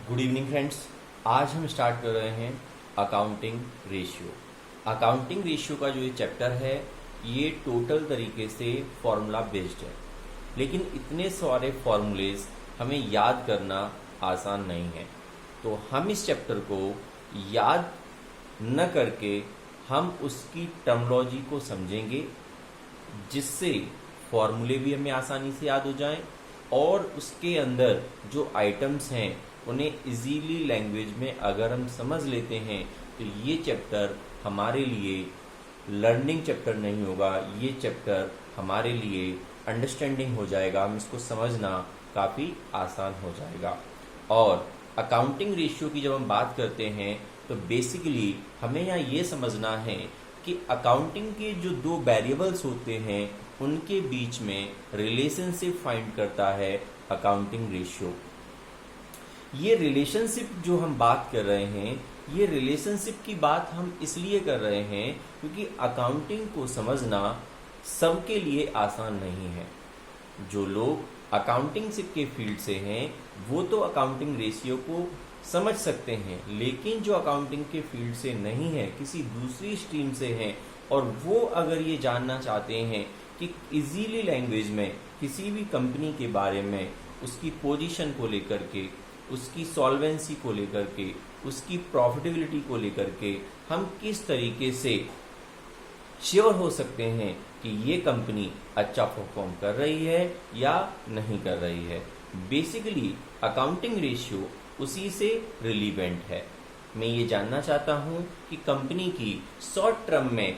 Good evening friends. आज हम start कर रहे हैं अकाउंटिंग रेशियो। अकाउंटिंग रेशियो का जो ये चैप्टर है ये टोटल तरीके से फॉर्मूला बेस्ड है, लेकिन इतने सारे फॉर्मूलेज हमें याद करना आसान नहीं है। तो हम इस चैप्टर को याद न करके हम उसकी टर्मिनोलॉजी को समझेंगे, जिससे फॉर्मूले भी हमें आसानी से याद हो जाएं और उसके अंदर जो आइटम्स हैं उन्हें इजीली लैंग्वेज में अगर हम समझ लेते हैं तो ये चैप्टर हमारे लिए लर्निंग चैप्टर नहीं होगा, ये चैप्टर हमारे लिए अंडरस्टैंडिंग हो जाएगा। हम इसको समझना काफ़ी आसान हो जाएगा। और अकाउंटिंग रेशियो की जब हम बात करते हैं तो बेसिकली हमें यहाँ ये समझना है कि अकाउंटिंग के जो दो वेरिएबल्स होते हैं उनके बीच में रिलेशनशिप फाइंड करता है अकाउंटिंग रेशियो। ये रिलेशनशिप जो हम बात कर रहे हैं, ये रिलेशनशिप की बात हम इसलिए कर रहे हैं क्योंकि अकाउंटिंग को समझना सबके लिए आसान नहीं है। जो लोग अकाउंटिंग के फील्ड से हैं वो तो अकाउंटिंग रेशियो को समझ सकते हैं, लेकिन जो अकाउंटिंग के फील्ड से नहीं है, किसी दूसरी स्ट्रीम से हैं, और वो अगर ये जानना चाहते हैं कि इजीली लैंग्वेज में किसी भी कंपनी के बारे में, उसकी पोजीशन को लेकर के, उसकी सॉल्वेंसी को लेकर के, उसकी प्रॉफिटेबिलिटी को लेकर के हम किस तरीके से श्योर हो सकते हैं कि ये कंपनी अच्छा परफॉर्म कर रही है या नहीं कर रही है, बेसिकली अकाउंटिंग रेशियो उसी से रिलीवेंट है। मैं ये जानना चाहता हूँ कि कंपनी की शॉर्ट टर्म में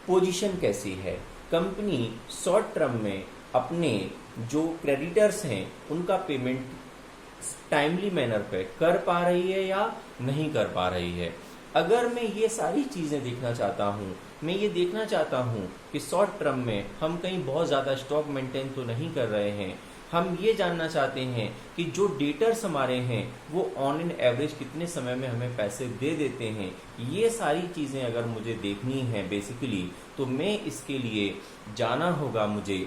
पोजीशन कैसी है, कंपनी शॉर्ट टर्म में अपने जो क्रेडिटर्स हैं उनका पेमेंट टाइमली मैनर पे कर पा रही है या नहीं कर पा रही है। अगर मैं ये सारी चीज़ें देखना चाहता हूँ, मैं ये देखना चाहता हूँ कि शॉर्ट टर्म में हम कहीं बहुत ज़्यादा स्टॉक मेंटेन तो नहीं कर रहे हैं, हम ये जानना चाहते हैं कि जो डेटर्स हमारे हैं वो ऑन एन एवरेज कितने समय में हमें पैसे दे देते हैं, ये सारी चीज़ें अगर मुझे देखनी है बेसिकली, तो मैं इसके लिए जाना होगा मुझे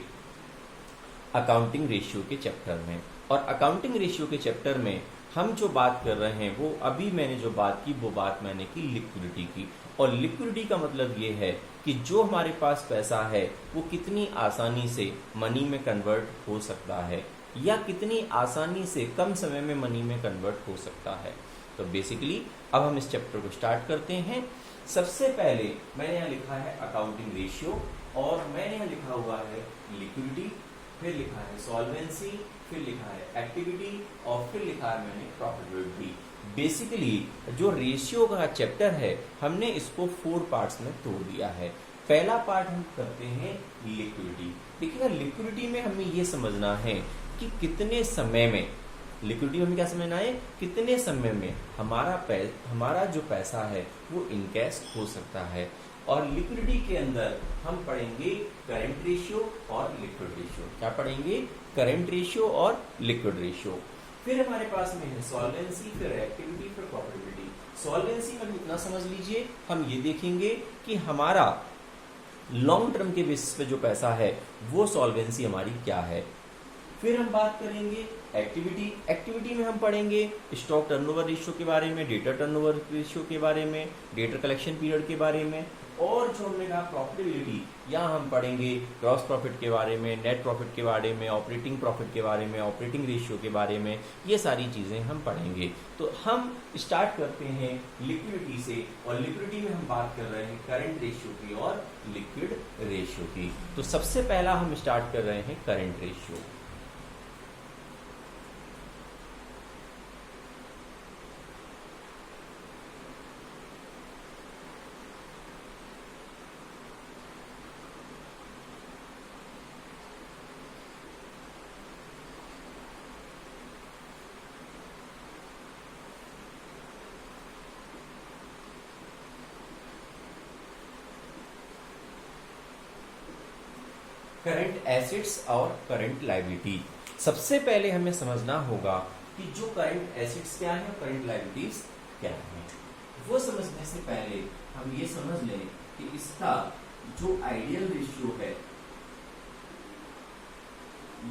अकाउंटिंग रेशियो के चैप्टर में। और अकाउंटिंग रेशियो के चैप्टर में हम जो बात कर रहे हैं वो अभी मैंने जो बात की वो बात मैंने की लिक्विडिटी की। और लिक्विडिटी का मतलब ये है कि जो हमारे पास पैसा है वो कितनी आसानी से मनी में कन्वर्ट हो सकता है या कितनी आसानी से कम समय में मनी में कन्वर्ट हो सकता है। तो बेसिकली अब हम इस चैप्टर को स्टार्ट करते हैं। सबसे पहले मैंने यहाँ लिखा है अकाउंटिंग रेशियो, और मैंने यहाँ लिखा हुआ है लिक्विडिटी, फिर लिखा है सॉल्वेंसी, फिर लिखा है एक्टिविटी, और फिर लिखा है मैंने प्रॉफिटेबिलिटी। बेसिकली जो रेशियो का चैप्टर है हमने इसको 4 पार्ट्स में तोड़ दिया है। पहला पार्ट हम करते हैं लिक्विडिटी। देखिएगा, लिक्विडिटी में हमें ये समझना है कि कितने समय में, लिक्विडिटी में हमें क्या समझना है, कितने समय में हमारा जो पैसा है वो इनकैश हो सकता है। और लिक्विडिटी के अंदर हम पढ़ेंगे करंट रेशियो और लिक्विड रेशियो। क्या पढ़ेंगे? करंट रेशियो और लिक्विड रेशियो। फिर हमारे पास में है सॉल्वेंसी, फिर एक्टिविटी, फिर प्रॉफिटेबिलिटी। सॉल्वेंसी में इतना समझ लीजिए, हम ये देखेंगे कि हमारा लॉन्ग टर्म के बेसिस पे जो पैसा है वो सॉल्वेंसी हमारी क्या है। फिर हम बात करेंगे एक्टिविटी। एक्टिविटी में हम पढ़ेंगे स्टॉक टर्नओवर रेशियो के बारे में, डेटा टर्नओवर रेशियो के बारे में, डेटा कलेक्शन पीरियड के बारे में, और जो हमने कहा प्रॉफिटेबिलिटी, यहाँ हम पढ़ेंगे ग्रॉस प्रॉफिट के बारे में, नेट प्रॉफिट के बारे में, ऑपरेटिंग प्रॉफिट के बारे में, ऑपरेटिंग रेशियो के बारे में, ये सारी चीज़ें हम पढ़ेंगे। तो हम स्टार्ट करते हैं लिक्विडिटी से, और लिक्विडिटी में हम बात कर रहे हैं करंट रेशियो की और लिक्विड रेशियो की। तो सबसे पहला हम स्टार्ट कर रहे हैं करंट रेशियो। करंट एसेट्स और करंट लायबिलिटी। सबसे पहले हमें समझना होगा कि जो करंट एसेट्स क्या है, करंट लायबिलिटीज क्या है। वो समझने से पहले हम ये समझ लें कि इसका जो आइडियल रेशियो है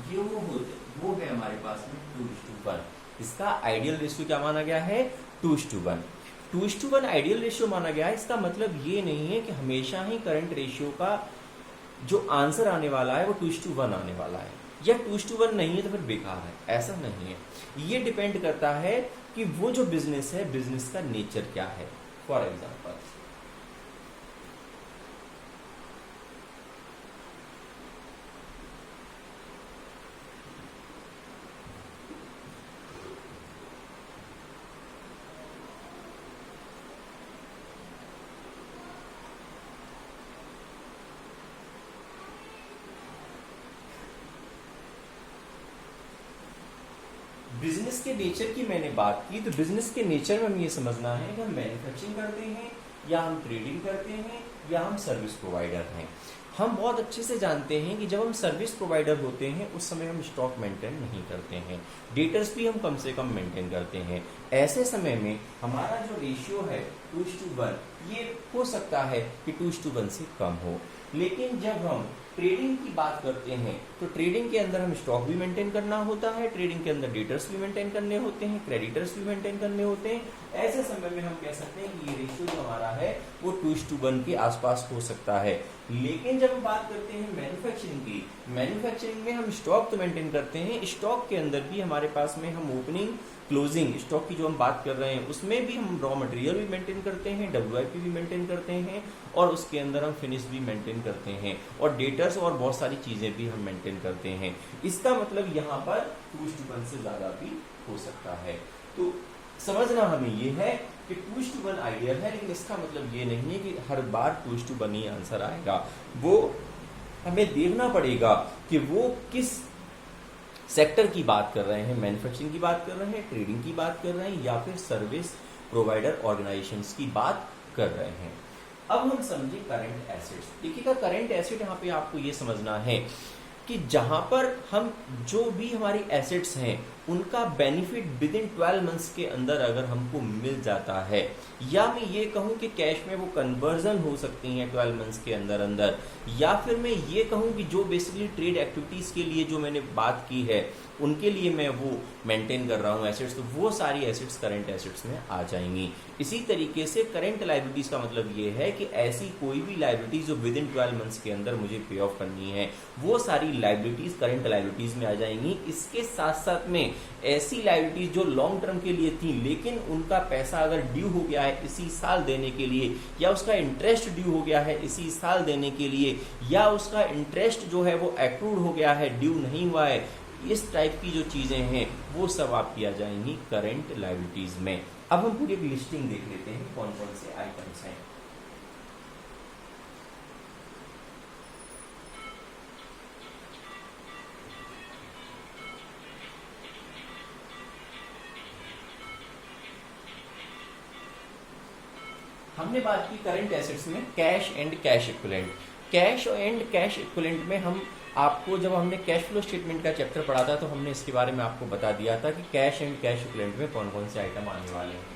ये वो है हमारे पास में 2:1। इसका आइडियल रेशियो क्या माना गया है? 2:1। 2:1 आइडियल रेशियो माना गया है। इसका मतलब ये नहीं है कि हमेशा ही करंट रेशियो का जो आंसर आने वाला है वो 2:1 आने वाला है, या 2:1 नहीं है तो फिर बेकार है, ऐसा नहीं है। ये डिपेंड करता है कि वो जो बिजनेस है, बिजनेस का नेचर क्या है। फॉर एग्जाम्पल, बिजनेस के नेचर की मैंने बात की, तो बिजनेस के नेचर में हमें ये समझना है कि हम मैन्युफैक्चरिंग करते हैं, या हम ट्रेडिंग करते हैं, या हम सर्विस प्रोवाइडर हैं। हम बहुत अच्छे से जानते हैं कि जब हम सर्विस प्रोवाइडर होते हैं उस समय हम स्टॉक मेंटेन नहीं करते हैं, डेटर्स भी हम कम से कम मेंटेन करते हैं। ऐसे समय में हमारा जो रेशियो है 2:1, ये हो सकता है कि 2:1 से कम हो। लेकिन जब हम ट्रेडिंग की बात करते हैं तो ट्रेडिंग के अंदर हम स्टॉक भी मेंटेन करना होता है, ट्रेडिंग के अंदर डेटर्स भी मेंटेन करने होते हैं, क्रेडिटर्स भी मेंटेन करने होते हैं। ऐसे समय में हम कह सकते हैं कि ये रेशियो जो हमारा है वो 2:1 के आसपास हो सकता है। लेकिन जब हम बात करते हैं मैन्युफैक्चरिंग की, मैन्युफैक्चरिंग में हम स्टॉक तो मेंटेन करते हैं, स्टॉक के अंदर भी हमारे पास में हम ओपनिंग क्लोजिंग स्टॉक की जो हम बात कर रहे हैं उसमें भी हम रॉ मटेरियल भी मेंटेन करते हैं, WIP भी मेंटेन करते हैं, और उसके अंदर हम फिनिश भी मेंटेन करते हैं, और डेटर्स और बहुत सारी चीजें भी हम मेंटेन करते हैं। इसका मतलब यहाँ पर 2:1 से ज्यादा भी हो सकता है। तो समझना हमें ये है कि 2:1 आइडियल है, लेकिन इसका मतलब ये नहीं है कि हर बार 2:1 ही आंसर आएगा। वो हमें देखना पड़ेगा कि वो किस सेक्टर की बात कर रहे हैं, मैन्युफैक्चरिंग की बात कर रहे हैं, ट्रेडिंग की बात कर रहे हैं, या फिर सर्विस प्रोवाइडर ऑर्गेनाइजेशंस की बात कर रहे हैं। अब हम समझे करंट एसेट्स। देखिएगा, करंट एसेट यहाँ पे आपको ये समझना है कि जहां पर हम जो भी हमारी एसेट्स हैं उनका बेनिफिट विद इन 12 मंथ्स के अंदर अगर हमको मिल जाता है, या मैं ये कहूं कि कैश में वो कन्वर्जन हो सकती हैं 12 मंथ्स के अंदर अंदर, या फिर मैं ये कहूं कि जो बेसिकली ट्रेड एक्टिविटीज के लिए जो मैंने बात की है उनके लिए मैं वो मेंटेन कर रहा हूँ एसेट्स, तो वो सारी एसेट्स करंट एसेट्स में आ जाएंगी। इसी तरीके से करंट लायबिलिटीज का मतलब ये है कि ऐसी कोई भी लायबिलिटीज जो विद इन 12 मंथ्स के अंदर मुझे पे ऑफ करनी है वो सारी लायबिलिटीज करंट लायबिलिटीज में आ जाएंगी। इसके साथ साथ में ऐसी लायबिलिटीज जो लॉन्ग टर्म के लिए थी लेकिन उनका पैसा अगर ड्यू हो गया है इसी साल देने के लिए, या उसका इंटरेस्ट ड्यू हो गया है इसी साल देने के लिए, या उसका इंटरेस्ट जो है वो एक्रूड हो गया है, ड्यू नहीं हुआ है, इस टाइप की जो चीजें हैं वो सब आपकी आ जाएंगी करंट लायबिलिटीज में। अब हम पूरी एक लिस्टिंग देख लेते हैं कौन कौन से आइटम्स हैं। हमने बात की करंट एसेट्स में cash and cash equivalent. Cash and cash equivalent में हम आपको, जब हमने कैश फ्लो स्टेटमेंट का चैप्टर पढ़ा था तो हमने इसके बारे में आपको बता दिया था कि कैश एंड कैश इक्विवेलेंट में कौन कौन से आइटम आने वाले हैं।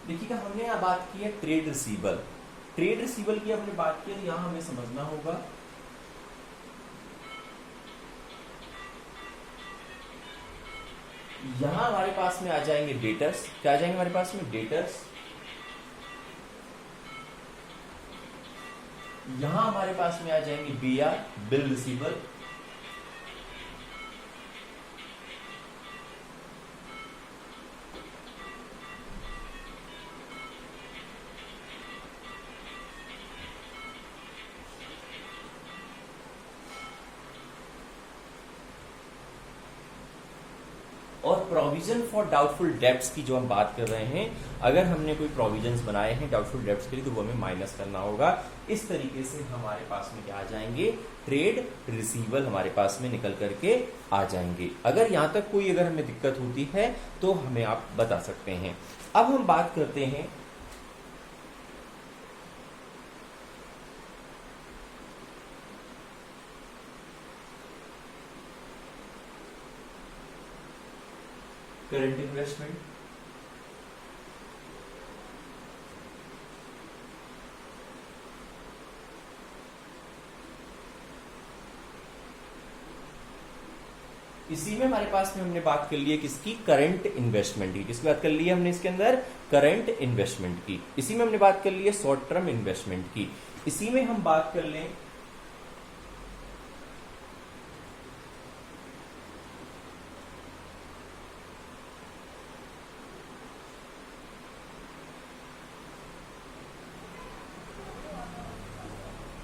देखिएगा, हमने यहाँ बात की है ट्रेड रिसीवेबल। ट्रेड रिसीवेबल की हमने बात की, यहां हमें समझना होगा यहां हमारे पास में आ जाएंगे डेटर्स। क्या आ जाएंगे हमारे पास में? डेटर्स। यहां हमारे पास में आ जाएंगे BR, बिल रिसीवेबल। और प्रोविजन फॉर डाउटफुल डेब्ट्स की जो हम बात कर रहे हैं, अगर हमने कोई प्रोविजंस बनाए हैं डाउटफुल डेब्ट्स के लिए तो वो हमें माइनस करना होगा। इस तरीके से हमारे पास में क्या आ जाएंगे? ट्रेड रिसीवेबल हमारे पास में निकल करके आ जाएंगे। अगर यहां तक कोई अगर हमें दिक्कत होती है तो हमें आप बता सकते हैं। अब हम बात करते हैं करंट इन्वेस्टमेंट, इसी में हमारे पास में हमने बात कर ली है किसकी, करंट इन्वेस्टमेंट की। किसकी बात कर ली है हमने इसके अंदर, करंट इन्वेस्टमेंट की। इसी में हमने बात कर ली है शॉर्ट टर्म इन्वेस्टमेंट की। इसी में हम बात कर लें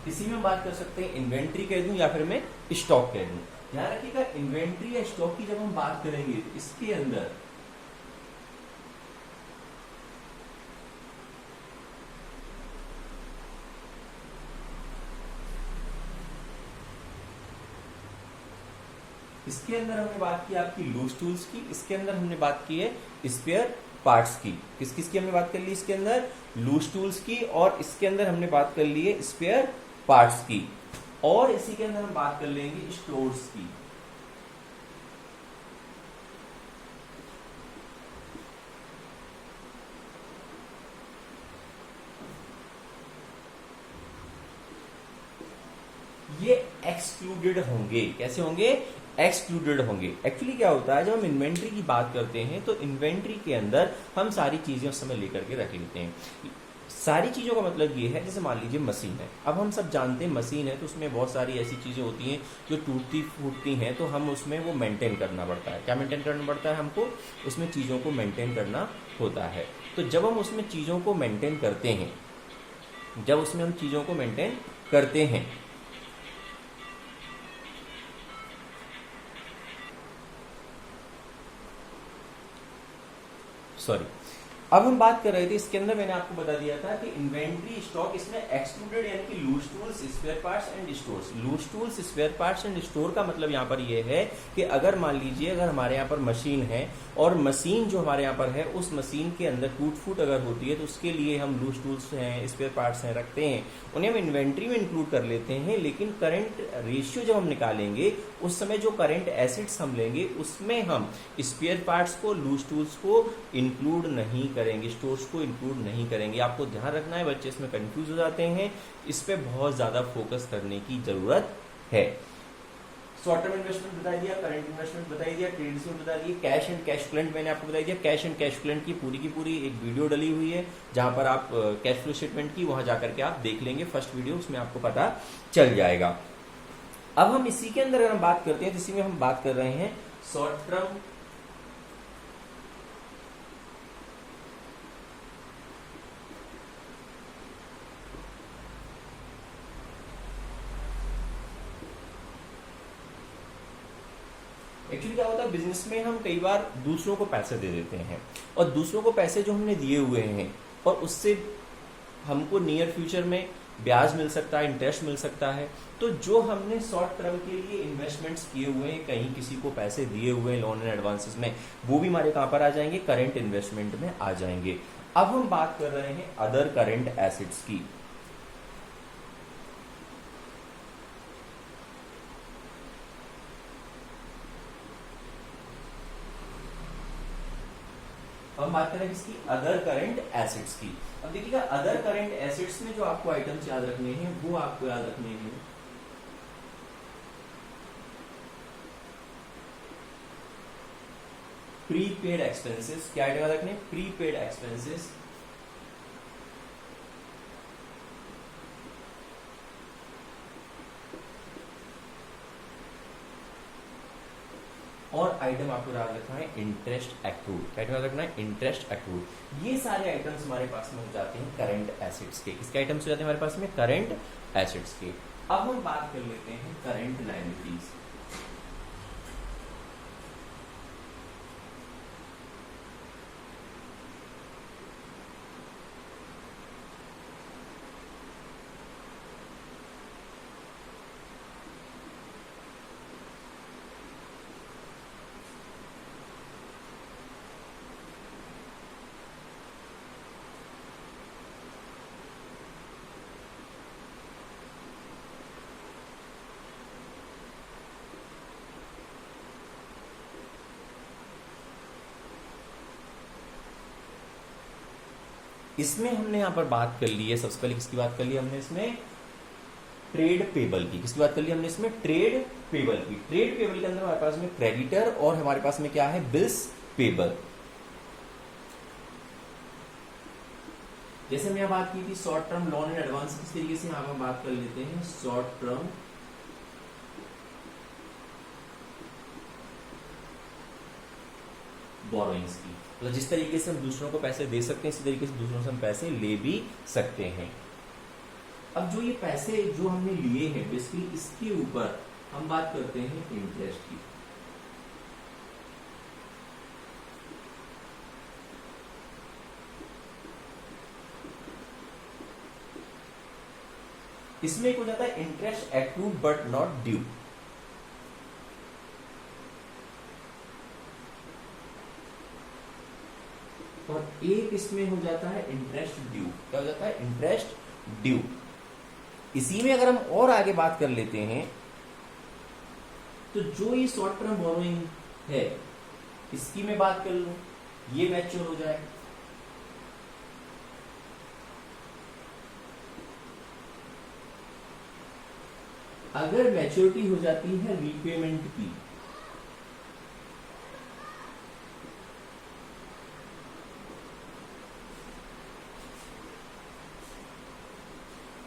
इसी में हम बात कर सकते हैं इन्वेंट्री कह दूं या फिर मैं स्टॉक कह दूं। ध्यान रखिएगा, इन्वेंट्री या स्टॉक की जब हम बात करेंगे तो इसके अंदर हमने बात की आपकी लूज टूल्स की, इसके अंदर हमने बात की है स्पेयर पार्ट्स की। किस किस की हमने बात कर ली इसके अंदर, लूज टूल्स की, और इसके अंदर हमने बात कर ली है स्पेयर पार्ट्स की, और इसी के अंदर हम बात कर लेंगे स्टोर्स की। ये एक्सक्लूडेड होंगे। कैसे होंगे, एक्सक्लूडेड होंगे। एक्चुअली क्या होता है, जब हम इन्वेंट्री की बात करते हैं तो इन्वेंट्री के अंदर हम सारी चीजें उस समय लेकर के रख लेते हैं। सारी चीजों का मतलब ये है, जैसे मान लीजिए मशीन है, अब हम सब जानते हैं मशीन है तो उसमें बहुत सारी ऐसी चीजें होती हैं जो टूटती फूटती हैं, तो हम उसमें वो मेंटेन करना पड़ता है। क्या मेंटेन करना पड़ता है हमको, उसमें चीजों को मेंटेन करना होता है। तो जब हम उसमें चीजों को मेंटेन करते हैं, जब उसमें हम चीजों को मेंटेन करते हैं, सॉरी, अब हम बात कर रहे थे इसके अंदर मैंने आपको बता दिया था कि इन्वेंट्री स्टॉक इसमें एक्सक्लूडेड, यानी कि loose tools, spare parts and stores. Loose tools, spare parts and store का मतलब यहाँ पर ये है कि अगर मान लीजिए अगर हमारे यहाँ पर मशीन है और मशीन जो हमारे यहाँ पर है उस मशीन के अंदर टूट फूट अगर होती है तो उसके लिए हम लूज टूल्स हैं, स्पेयर पार्ट्स हैं रखते हैं, उन्हें हम इन्वेंट्री में इंक्लूड कर लेते हैं। लेकिन करंट रेशियो जब हम निकालेंगे उस समय जो करंट एसेट्स हम लेंगे उसमें हम स्पेयर पार्ट्स को, लूज टूल्स को इंक्लूड नहीं करेंगे, स्टोर्स को इंक्लूड नहीं करेंगे। आपको ध्यान रखना है, बच्चे इसमें कंफ्यूज हो जाते हैं, इस पे बहुत ज्यादा फोकस करने की जरूरत है। शॉर्ट टर्म इन्वेस्टमेंट बता दिया, करंट इन्वेस्टमेंट बता दिया, ट्रेड रिसीव बता दिया, कैश एंड कैश फ्लोएंट मैंने आपको बता दिया। कैश एंड कैश फ्लोएंट की पूरी एक वीडियो डली हुई है जहां पर आप कैश फ्लो स्टेटमेंट की वहां जाकर के आप देख लेंगे, फर्स्ट वीडियो, उसमें आपको पता चल जाएगा। अब हम इसी के अंदर अगर हम बात करते हैं तो इसी में हम बात कर रहे हैं शॉर्ट टर्म एक्चुअली क्या होता है बिजनेस में, हम कई बार दूसरों को पैसे दे देते हैं और दूसरों को पैसे जो हमने दिए हुए हैं और उससे हमको नियर फ्यूचर में ब्याज मिल सकता है, इंटरेस्ट मिल सकता है। तो जो हमने शॉर्ट टर्म के लिए इन्वेस्टमेंट्स किए हुए हैं, कहीं किसी को पैसे दिए हुए हैं लोन एंड एडवांसेस में, वो भी हमारे कहां पर आ जाएंगे, करंट इन्वेस्टमेंट में आ जाएंगे। अब हम बात कर रहे हैं अदर करंट एसेट्स की। हम बात करें किसकी, अदर करंट एसेट्स की। अब देखिएगा अदर करंट एसेट्स में जो आपको आइटम्स याद रखने हैं वो आपको याद रखने हैं प्रीपेड एक्सपेंसेस। क्या आइटम याद रखने, प्रीपेड एक्सपेंसेस, और आइटम आपको याद रखना है इंटरेस्ट एक्रूड। क्या आइटम याद रखना है, इंटरेस्ट एक्रूड। ये सारे आइटम्स हमारे पास में हो जाते हैं करंट एसेट्स के। किसके आइटम्स हो जाते हैं हमारे पास में, करंट एसेट्स के। अब हम बात कर लेते हैं करंट लायबिलिटीज। इसमें हमने यहाँ पर बात कर ली है, सबसे पहले किसकी बात कर ली हमने इसमें, ट्रेड पेबल की। किसकी बात कर ली हमने इसमें, ट्रेड पेबल की। ट्रेड पेबल के अंदर हमारे पास में क्रेडिटर और हमारे पास में क्या है, बिल्स पेबल। जैसे हमने यहाँ बात की थी short term loan and advance, किस तरीके से यहाँ हम बात कर लेते हैं, शॉर्ट टर्म बोरोइंग्स की, मतलब जिस तरीके से हम दूसरों को पैसे दे सकते हैं इसी तरीके से दूसरों से हम पैसे ले भी सकते हैं। अब जो ये पैसे जो हमने लिए हैं बेसिकली इसके ऊपर हम बात करते हैं इंटरेस्ट की। इसमें एक हो जाता है interest accrued but not due. और एक इसमें हो जाता है इंटरेस्ट ड्यू। क्या हो जाता है, इंटरेस्ट ड्यू। इसी में अगर हम और आगे बात कर लेते हैं तो जो ये शॉर्ट टर्म बोरोइंग है इसकी मैं बात कर लूं, ये मैच्योर हो जाए, अगर मैच्योरिटी हो जाती है रीपेमेंट की,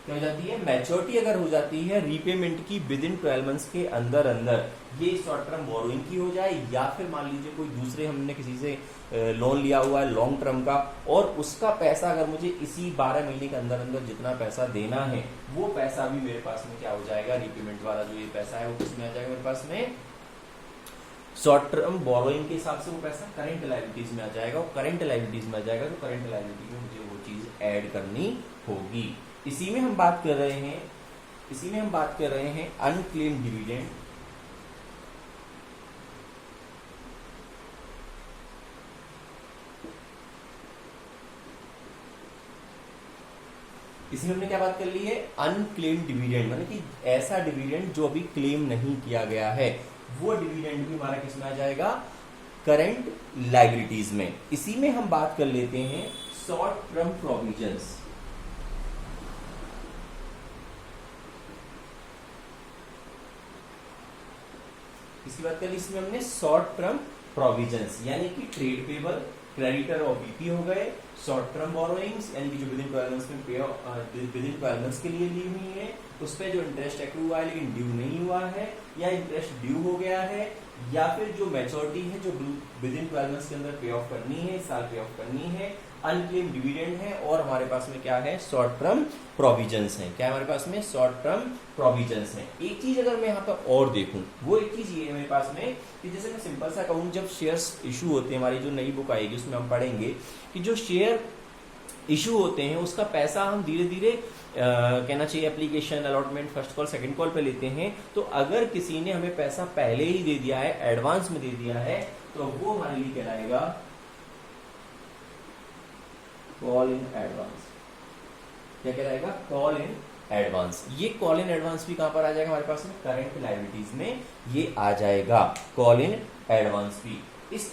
क्या हो जाती है, मैच्योरिटी अगर हो जाती है रीपेमेंट की विद इन 12 मंथ्स के अंदर अंदर, ये शॉर्ट टर्म बोरोइंग की हो जाए, या फिर मान लीजिए कोई दूसरे हमने किसी से लोन लिया हुआ है लॉन्ग टर्म का, और उसका पैसा अगर मुझे इसी 12 महीने के अंदर अंदर जितना पैसा देना है वो पैसा भी मेरे पास में क्या हो जाएगा, रीपेमेंट वाला जो ये पैसा है वो किसमें आ जाएगा मेरे पास में, शॉर्ट टर्म बोरोइंग के हिसाब से वो पैसा करंट लायबिलिटीज में आ जाएगा, और करंट लायबिलिटीज में आ जाएगा तो करंट लायबिलिटी में मुझे वो चीज ऐड करनी होगी। इसी में हम बात कर रहे हैं अनक्लेम्ड डिविडेंड। इसमें हमने क्या बात कर ली है, अनक्लेम्ड डिविडेंड, मतलब कि ऐसा डिविडेंड जो अभी क्लेम नहीं किया गया है, वो डिविडेंड भी हमारा किसमें आ जाएगा, करंट लायबिलिटीज में। इसी में हम बात कर लेते हैं शॉर्ट टर्म प्रोविजंस। इसकी बात करें, इसमें हमने शॉर्ट टर्म प्रोविजंस यानी कि ट्रेड पेबल, क्रेडिटर और बीपी हो गए, शॉर्ट टर्म बोरोइंग्स यानी कि जो विद इन 12 मंथ्स में पे विद इन 12 मंथ्स के लिए ली हुई है, उस पर जो इंटरेस्ट एक्रू हुआ है लेकिन ड्यू नहीं हुआ है, या इंटरेस्ट ड्यू हो गया है, या फिर जो मैच्योरिटी है जो विद इन 12 मंथ्स के अंदर पे ऑफ करनी है, इस साल पे ऑफ करनी है, अनक्लेम डिविडेंड है, और हमारे पास में क्या है, शॉर्ट टर्म प्रोविजंस है। क्या हमारे पास में, शॉर्ट टर्म प्रोविजंस है। एक चीज अगर मैं यहाँ पर और देखूं, वो एक चीज ये है मेरे पास में कि जैसे मैं सिंपल सा कहूँ, जब शेयर्स इशू होते हैं, हमारी जो नई बुक आएगी उसमें हम पढ़ेंगे कि जो शेयर इशू होते हैं उसका पैसा हम धीरे धीरे कहना चाहिए application, allotment, first call, second call पे लेते हैं। तो अगर किसी ने हमें पैसा पहले ही दे दिया है, एडवांस में दे दिया है, तो वो हमारे लिए कहलाएगा कॉल इन एडवांस। क्या कहलाएगा, कॉल इन एडवांस। ये कॉल इन एडवांस भी कहां पर आ जाएगा हमारे पास में, करंट लायबिलिटीज में ये आ जाएगा कॉल इन एडवांस भी। इस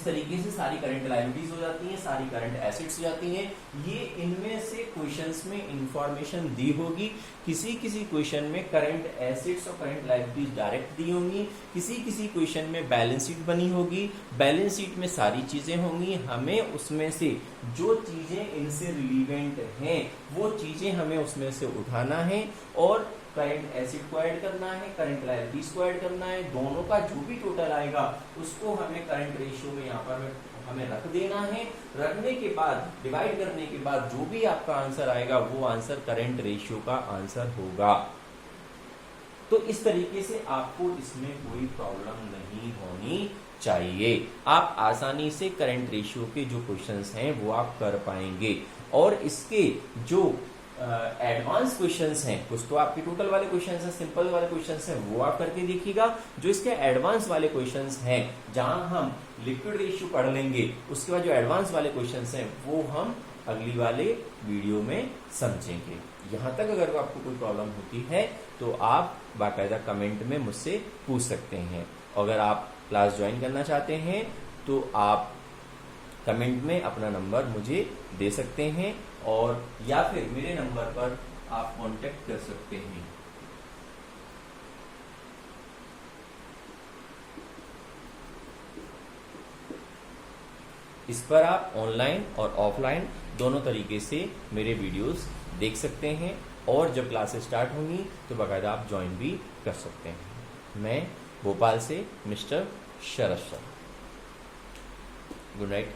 तरीके से सारी करंट लायबिलिटीज हो जाती हैं, सारी करंट एसेट्स हो जाती हैं। ये इनमें से क्वेश्चंस में इंफॉर्मेशन दी होगी, किसी किसी क्वेश्चन में करंट एसेट्स और करंट लायबिलिटीज डायरेक्ट दी होंगी, किसी क्वेश्चन में बैलेंस शीट बनी होगी, बैलेंस शीट में सारी चीजें होंगी। हमें उसमें से जो चीजें इनसे रिलीवेंट हैं वो चीजें हमें उसमें से उठाना है, और करंट एसेट को ऐड करना है, करंट लायबिलिटीज को ऐड करना है। दोनों का जो भी टोटल आएगा उसको हमें करंट रेशियो में यहाँ पर हमें रख देना है। रखने के बाद, डिवाइड करने के बाद जो भी आपका आंसर आएगा वो आंसर करंट रेशियो का आंसर होगा। तो इस तरीके से आपको इसमें कोई प्रॉब्लम नहीं होनी चाहिए। आप आसानी से करंट रेशियो के जो क्वेश्चंस हैं वो आप कर पाएंगे। और इसके जो एडवांस क्वेश्चंस हैं, कुछ तो आपके टोटल वाले क्वेश्चंस हैं, सिंपल वाले क्वेश्चंस हैं, वो आप करके देखिएगा। जो इसके एडवांस वाले क्वेश्चंस हैं, जहां हम लिक्विड रेशियो पढ़ लेंगे, उसके बाद जो एडवांस वाले क्वेश्चंस हैं वो हम अगली वाले वीडियो में समझेंगे। यहां तक अगर आपको कोई प्रॉब्लम होती है तो आप बाकायदा कमेंट में मुझसे पूछ सकते हैं। अगर आप क्लास ज्वाइन करना चाहते हैं तो आप कमेंट में अपना नंबर मुझे दे सकते हैं और या फिर मेरे नंबर पर आप कांटेक्ट कर सकते हैं। इस पर आप ऑनलाइन और ऑफलाइन दोनों तरीके से मेरे वीडियोस देख सकते हैं और जब क्लासेस स्टार्ट होंगी तो बाकायदा आप ज्वाइन भी कर सकते हैं। मैं भोपाल से मिस्टर शरद सर। Good night.